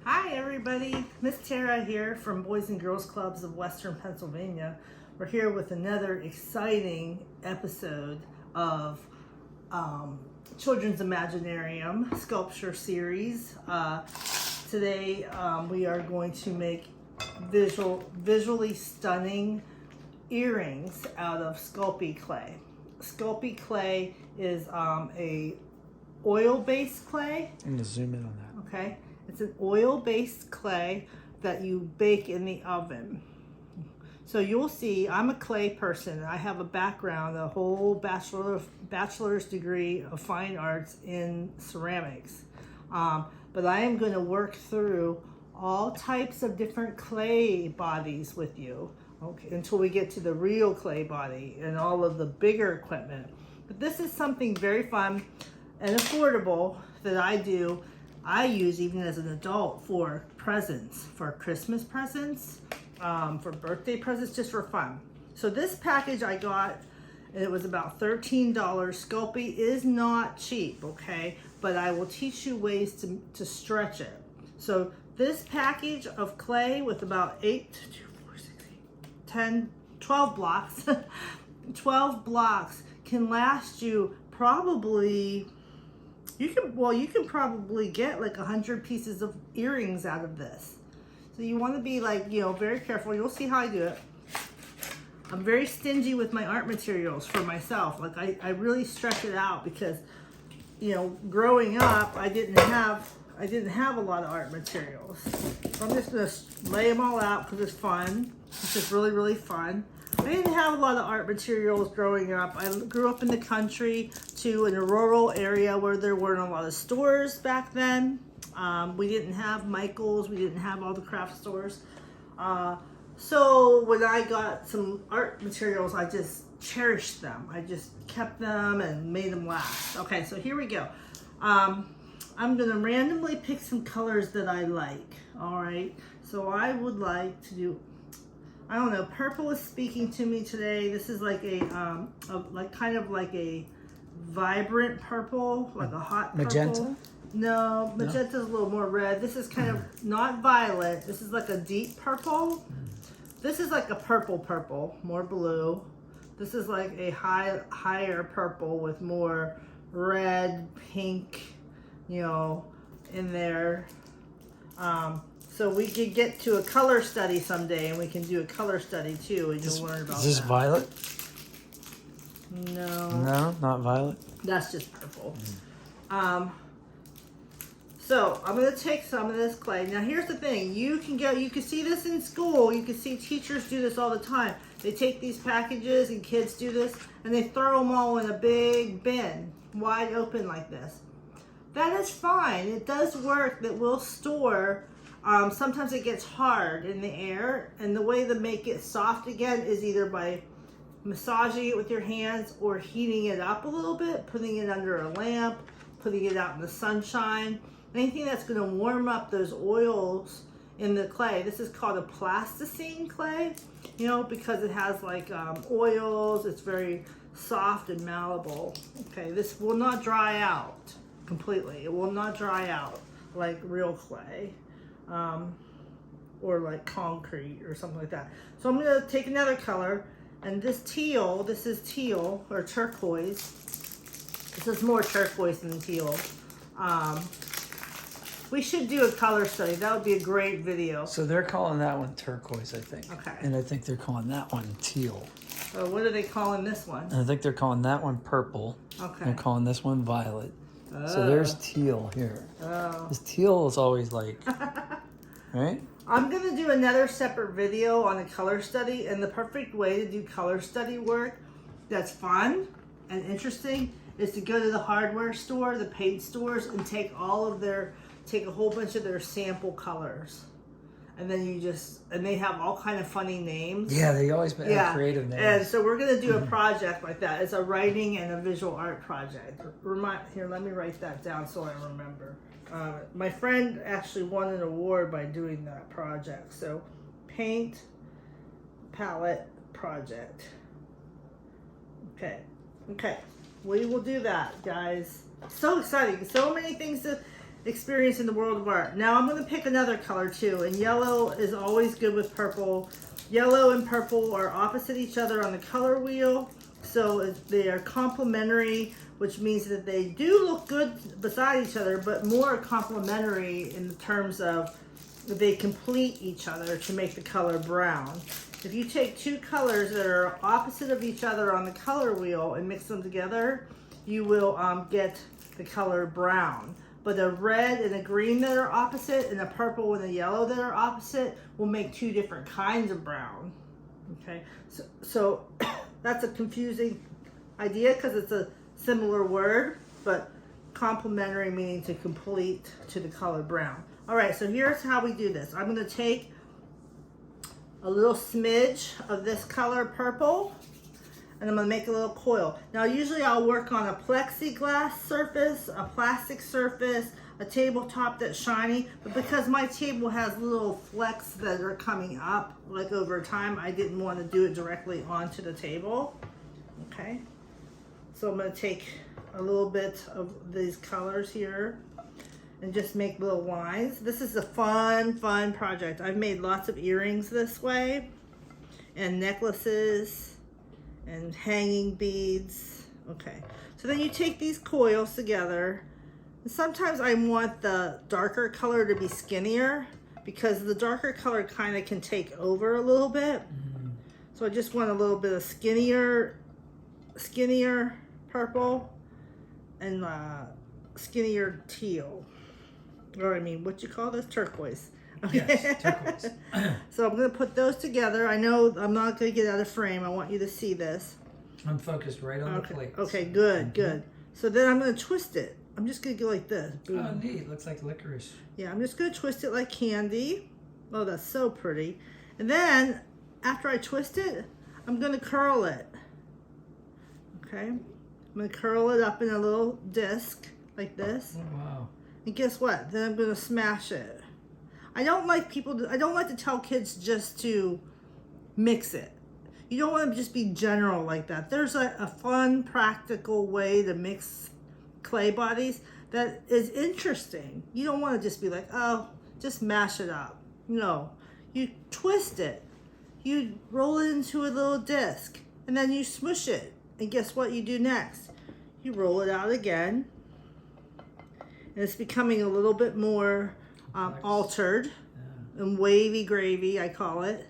Hi everybody, Miss Terra here from Boys and Girls Clubs of Western Pennsylvania. We're here with another exciting episode of Children's Imaginarium sculpture series. Today we are going to make visually stunning earrings out of Sculpey clay. Sculpey clay is a oil-based clay. I'm gonna zoom in on that. Okay. It's an oil-based clay that you bake in the oven. So you'll see, I'm a clay person. I have a background, a whole bachelor's degree of fine arts in ceramics. But I am going to work through all types of different clay bodies with you, okay, until we get to the real clay body and all of the bigger equipment. But this is something very fun and affordable that I use even as an adult for presents, for Christmas presents, for birthday presents, just for fun. So this package I got, and it was about $13. Sculpey is not cheap, okay? But I will teach you ways to stretch it. So this package of clay with about 12 blocks, 12 blocks can last you probably, you can probably get like 100 pieces of earrings out of this. So you want to be like, very careful. You'll see how I do it. I'm very stingy with my art materials for myself. Like I really stretch it out because, growing up, I didn't have a lot of art materials. So I'm just gonna lay them all out because it's fun. It's just really, really fun. I didn't have a lot of art materials growing up. I grew up in the country too, in a rural area where there weren't a lot of stores back then. We didn't have Michael's, we didn't have all the craft stores. So when I got some art materials, I just cherished them. I just kept them and made them last. Okay, so here we go. I'm gonna randomly pick some colors that I like, all right? So I would like to do, I don't know, purple is speaking to me today. This is like kind of like a vibrant purple, like a hot purple. Magenta? No, magenta's a little more red. This is kind of not violet. This is like a deep purple. This is like a purple, more blue. This is like a higher purple with more red, pink, in there. So we could get to a color study someday, and we can do a color study too, and you'll learn about that. Is this violet? No. No, not violet. That's just purple. So I'm gonna take some of this clay. Now here's the thing: you can see this in school. You can see teachers do this all the time. They take these packages, and kids do this, and they throw them all in a big bin, wide open like this. That is fine. It does work. That will store. Sometimes it gets hard in the air, and the way to make it soft again is either by massaging it with your hands or heating it up a little bit, putting it under a lamp, putting it out in the sunshine. Anything that's going to warm up those oils in the clay. This is called a plasticine clay, because it has like oils. It's very soft and malleable. Okay, this will not dry out completely. It will not dry out like real clay. Or like concrete or something like that. So I'm going to take another color, and this is teal or turquoise. This is more turquoise than teal. We should do a color study. That would be a great video. So they're calling that one turquoise, I think. Okay. And I think they're calling that one teal. So what are they calling this one? And I think they're calling that one purple. Okay. They're calling this one violet. So there's teal here. Oh. This teal is always like, right? I'm going to do another separate video on a color study, and the perfect way to do color study work that's fun and interesting is to go to the hardware store, the paint stores, and take a whole bunch of their sample colors. And then and they have all kind of funny names. Yeah, they always have creative names. And so we're going to do a project like that. It's a writing and a visual art project. Here, let me write that down so I remember. My friend actually won an award by doing that project. So, paint palette project. Okay. We will do that, guys. So exciting. So many things to experience in the world of art. Now I'm going to pick another color too, and yellow is always good with purple. Yellow and purple are opposite each other on the color wheel, so they are complementary, which means that they do look good beside each other, but more complementary in terms of they complete each other to make the color brown. If you take two colors that are opposite of each other on the color wheel and mix them together, you will get the color brown. But a red and a green that are opposite and a purple and a yellow that are opposite will make two different kinds of brown. Okay, so that's a confusing idea because it's a similar word, but complementary meaning to complete to the color brown. All right, so here's how we do this. I'm going to take a little smidge of this color purple, and I'm going to make a little coil. Now usually I'll work on a plexiglass surface, a plastic surface, a tabletop that's shiny, but because my table has little flecks that are coming up like over time, I didn't want to do it directly onto the table. Okay, so I'm going to take a little bit of these colors here and just make little lines. This is a fun project. I've made lots of earrings this way, and necklaces, and hanging beads. Okay, so then you take these coils together. And sometimes I want the darker color to be skinnier because the darker color kind of can take over a little bit. So I just want a little bit of skinnier purple and skinnier teal. Or I mean, what you call this? Turquoise. Okay. Yes, turquoise. So I'm going to put those together. I know I'm not going to get out of frame. I want you to see this. I'm focused right on the plate. Okay, good. So then I'm going to twist it. I'm just going to go like this. Boom. Oh, neat. Looks like licorice. Yeah, I'm just going to twist it like candy. Oh, that's so pretty. And then after I twist it, I'm going to curl it. Okay. I'm going to curl it up in a little disc like this. Oh, wow. And guess what? Then I'm going to smash it. I don't like to tell kids just to mix it. You don't want to just be general like that. There's a fun, practical way to mix clay bodies that is interesting. You don't want to just be like, oh, just mash it up. No, you twist it. You roll it into a little disc, and then you smush it. And guess what you do next? You roll it out again. And it's becoming a little bit more altered and wavy gravy, I call it.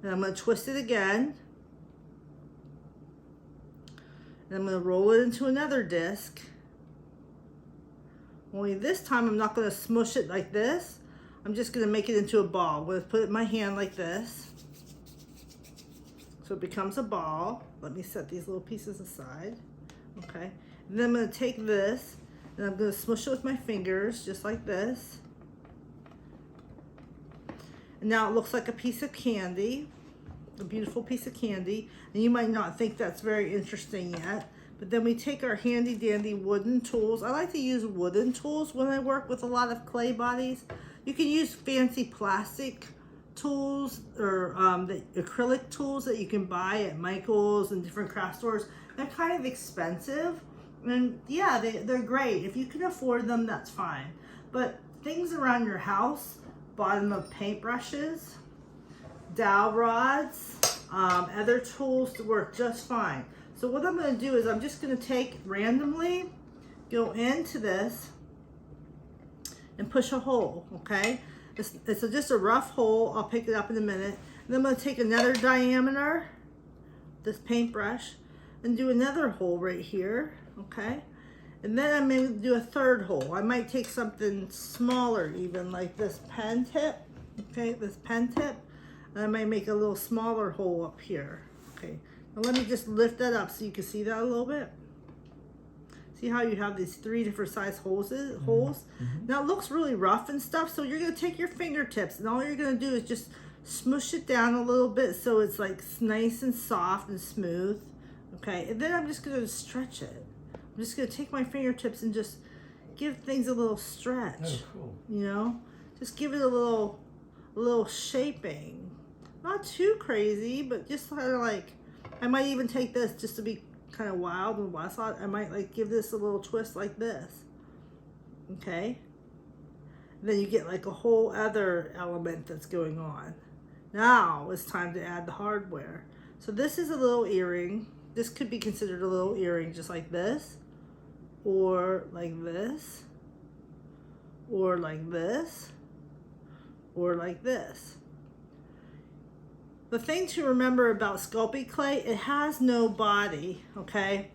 And I'm going to twist it again. And I'm going to roll it into another disc. Only this time I'm not going to smush it like this. I'm just going to make it into a ball. I'm going to put it in my hand like this. So it becomes a ball. Let me set these little pieces aside. Okay. And then I'm going to take this and I'm going to smush it with my fingers just like this. And now it looks like a piece of candy. A beautiful piece of candy. And you might not think that's very interesting yet. But then we take our handy dandy wooden tools. I like to use wooden tools when I work with a lot of clay bodies. You can use fancy plastic tools or the acrylic tools that you can buy at Michael's and different craft stores. They're kind of expensive. And yeah, they're great. If you can afford them, that's fine. But things around your house, bottom of paintbrushes, dowel rods, other tools to work just fine. So what I'm going to do is I'm just going to take randomly, go into this and push a hole, okay? It's just a rough hole. I'll pick it up in a minute. And then I'm going to take another diameter, this paintbrush, and do another hole right here, okay? And then I'm going to do a third hole. I might take something smaller even, like this pen tip, okay? This pen tip. And I might make a little smaller hole up here, okay? Now let me just lift that up so you can see that a little bit. See how you have these 3 different size holes? Now it looks really rough and stuff, so you're going to take your fingertips and all you're going to do is just smush it down a little bit so it's like nice and soft and smooth. Okay, and then I'm just going to stretch it. I'm just going to take my fingertips and just give things a little stretch. Oh, cool. You know, just give it a little shaping. Not too crazy, but just kind of like, I might even take this just to be kind of wild and wild. I might like give this a little twist like this. Okay, Then you get like a whole other element that's going on. Now it's time to add the hardware. So this is a little earring. This could be considered a little earring, just like this, or like this, or like this, or like this. The thing to remember about Sculpey clay, it has no body, okay?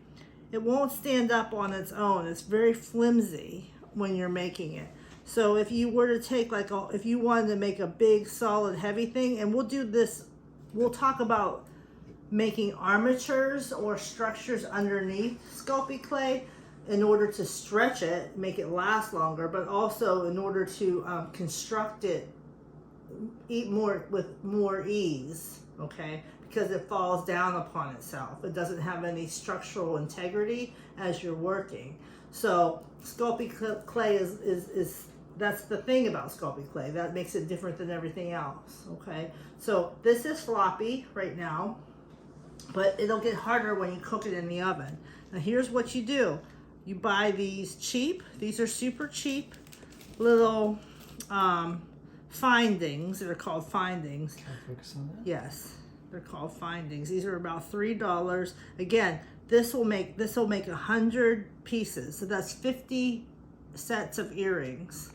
It won't stand up on its own. It's very flimsy when you're making it. So if you were to take like if you wanted to make a big, solid, heavy thing, and we'll do this, we'll talk about making armatures or structures underneath Sculpey clay in order to stretch it, make it last longer, but also in order to construct it with more ease, okay? Because it falls down upon itself. It doesn't have any structural integrity as you're working. So Sculpey clay is that's the thing about Sculpey clay. That makes it different than everything else, okay? So this is floppy right now, but it'll get harder when you cook it in the oven. Now here's what you do. You buy these cheap, these are super cheap little findings. They're called findings. Can I focus on that? Yes, they're called findings. These are about $3. Again, this will make 100 pieces. So that's 50 sets of earrings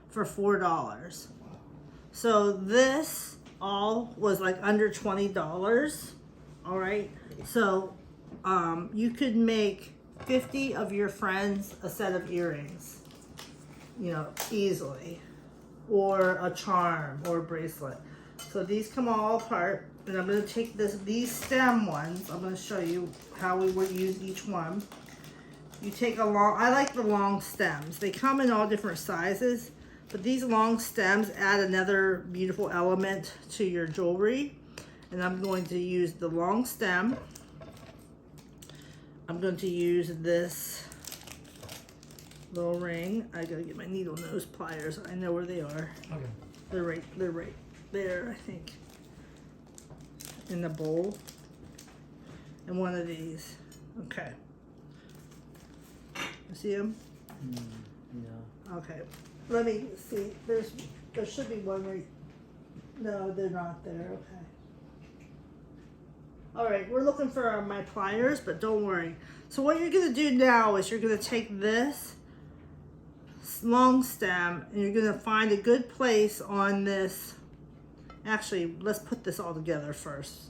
for $4. So this all was like under $20. All right. So you could make 50 of your friends a set of earrings, you know, easily, or a charm or a bracelet. So these come all apart, and I'm going to take these stem ones. I'm going to show you how we would use each one. You take I like the long stems. They come in all different sizes, but these long stems add another beautiful element to your jewelry. And I'm going to use the long stem. I'm going to use this little ring. I gotta get my needle nose pliers. I know where they are. Okay. They're right there, I think, in the bowl. And one of these. Okay. You see them? Yeah. Okay. Let me see. There should be one right. No, they're not there. Okay. All right, we're looking for my pliers, but don't worry. So what you're gonna do now is you're gonna take this long stem and you're gonna find a good place on this. Actually, let's put this all together first.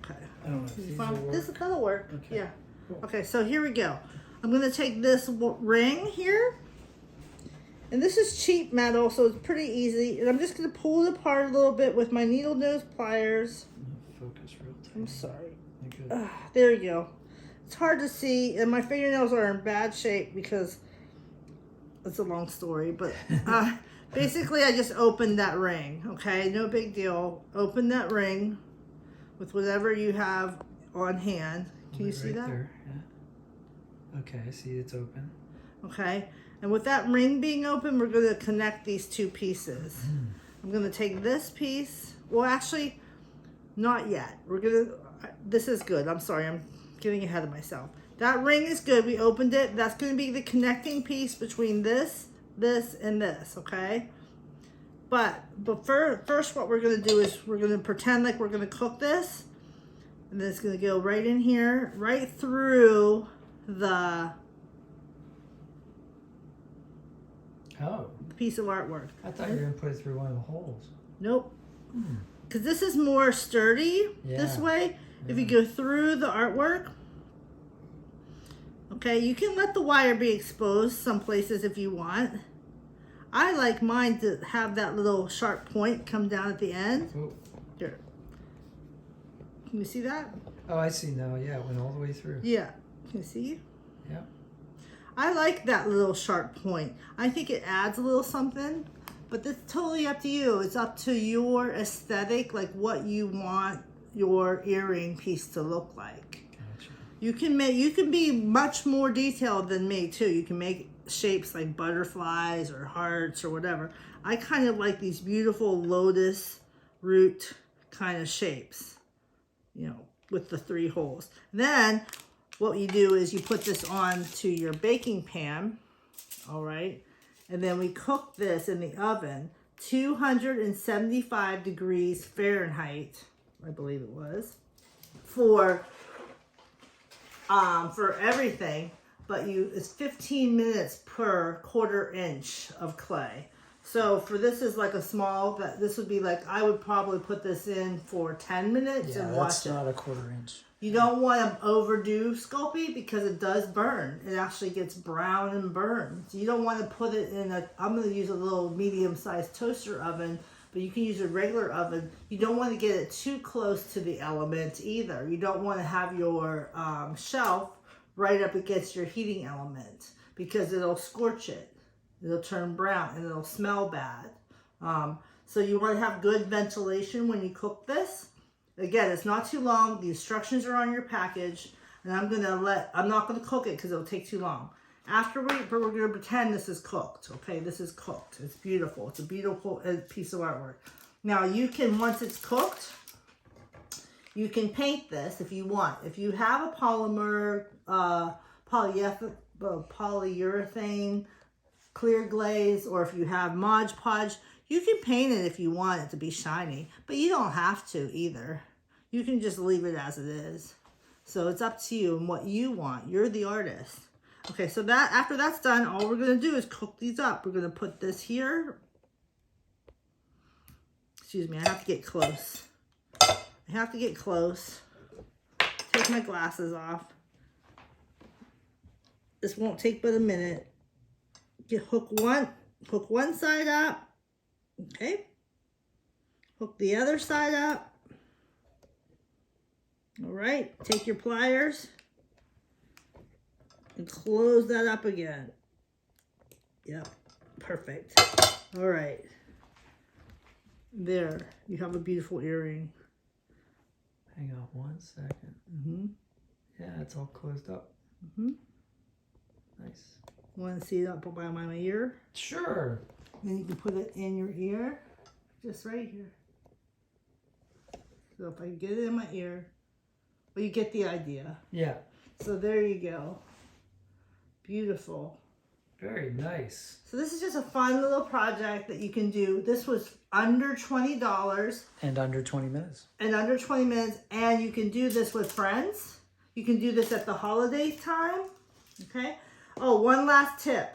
Okay. I don't know if these will work. That'll work. Okay. Yeah. Cool. Okay, so here we go. I'm gonna take this ring here, and this is cheap metal, so it's pretty easy. And I'm just gonna pull it apart a little bit with my needle nose pliers. Focus real tight. I'm sorry. You're good. There you go. It's hard to see, and my fingernails are in bad shape because it's a long story, but basically I just opened that ring, okay? No big deal. Open that ring with whatever you have on hand. Can you see that? There, yeah. Okay, I see it's open. Okay, and with that ring being open, we're going to connect these two pieces. I'm going to take this piece. Well, actually, not yet. This is good. I'm sorry, I'm getting ahead of myself. That ring is good. We opened it. That's going to be the connecting piece between this, and this, okay? But first what we're going to do is we're going to pretend like we're going to cook this. And then it's going to go right in here, right through the piece of artwork. I thought you were going to put it through one of the holes. Nope. Because this is more sturdy this way. Yeah. If you go through the artwork, okay, you can let the wire be exposed some places if you want. I like mine to have that little sharp point come down at the end. Oh. Here. Can you see that? Oh, I see now. Yeah, it went all the way through. Yeah. Can you see? Yeah. I like that little sharp point. I think it adds a little something, but that's totally up to you. It's up to your aesthetic, like what you want your earring piece to look like. Gotcha. You can be much more detailed than me too. You can make shapes like butterflies or hearts or whatever. I kind of like these beautiful lotus root kind of shapes, you know, with the 3 holes. Then what you do is you put this on to your baking pan, all right? And then we cook this in the oven, 275 degrees Fahrenheit, I believe it was, for everything. But it's 15 minutes per 1/4 inch of clay. So for this is like a small, this would be like, I would probably put this in for 10 minutes and watch it. Yeah, that's not a 1/4 inch. You don't want to overdo Sculpey because it does burn. It actually gets brown and burned. So you don't want to put it in I'm going to use a little medium-sized toaster oven, but you can use a regular oven. You don't want to get it too close to the element either. You don't want to have your shelf right up against your heating element because it'll scorch it. It'll turn brown and it'll smell bad. So you want to have good ventilation when you cook this. Again, it's not too long. The instructions are on your package, and I'm not gonna cook it because it'll take too long. But we're gonna pretend this is cooked. Okay, this is cooked. It's beautiful. It's a beautiful piece of artwork. Now you can, once it's cooked, you can paint this if you want. If you have a polymer, polyurethane, clear glaze, or if you have Mod Podge, you can paint it if you want it to be shiny, but you don't have to either. You can just leave it as it is. So it's up to you and what you want. You're the artist. Okay, so after that's done, all we're gonna do is cook these up. We're gonna put this here. Excuse me, I have to get close. I have to get close. Take my glasses off. This won't take but a minute. Hook one side up. Okay, hook the other side up. All right, take your pliers and close that up again. Yep, perfect. All right, there, you have a beautiful earring. Hang on 1 second. Yeah, it's all closed up. Nice. Want to see it up by my ear? Sure. Then you can put it in your ear, just right here. So if I get it in my ear, well, you get the idea. Yeah. So there you go. Beautiful. Very nice. So this is just a fun little project that you can do. This was under $20. And under 20 minutes. And under 20 minutes. And you can do this with friends. You can do this at the holiday time. Okay. Oh, one last tip.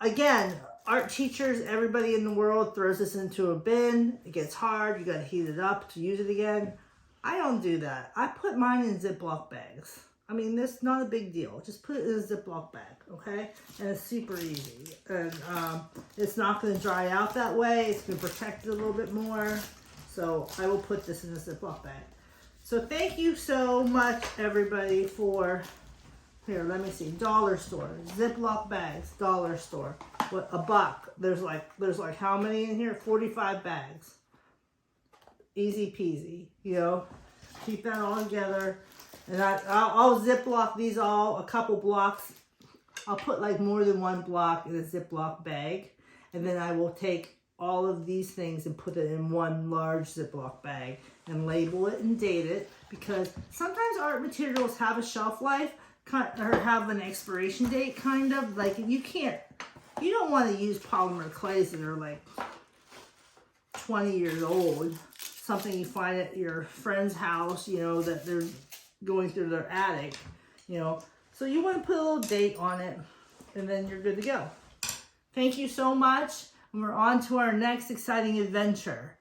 Again, art teachers, everybody in the world throws this into a bin. It gets hard. You got to heat it up to use it again. I don't do that. I put mine in Ziploc bags. I mean, this is not a big deal. Just put it in a Ziploc bag, okay? And it's super easy. And it's not going to dry out that way. It's going to protect it a little bit more. So I will put this in a Ziploc bag. So thank you so much, everybody, for... Here, let me see. Dollar store. Ziploc bags. Dollar store. What, $1. There's like how many in here? 45 bags. Easy peasy. You know, keep that all together. And I'll Ziploc these all a couple blocks. I'll put like more than one block in a Ziploc bag. And then I will take all of these things and put it in one large Ziploc bag and label it and date it. Because sometimes art materials have a shelf life. Or have an expiration date, kind of. Like, you don't want to use polymer clays that are like 20 years old. Something you find at your friend's house, you know, that they're going through their attic, you know. So you want to put a little date on it, and then you're good to go. Thank you so much, and we're on to our next exciting adventure.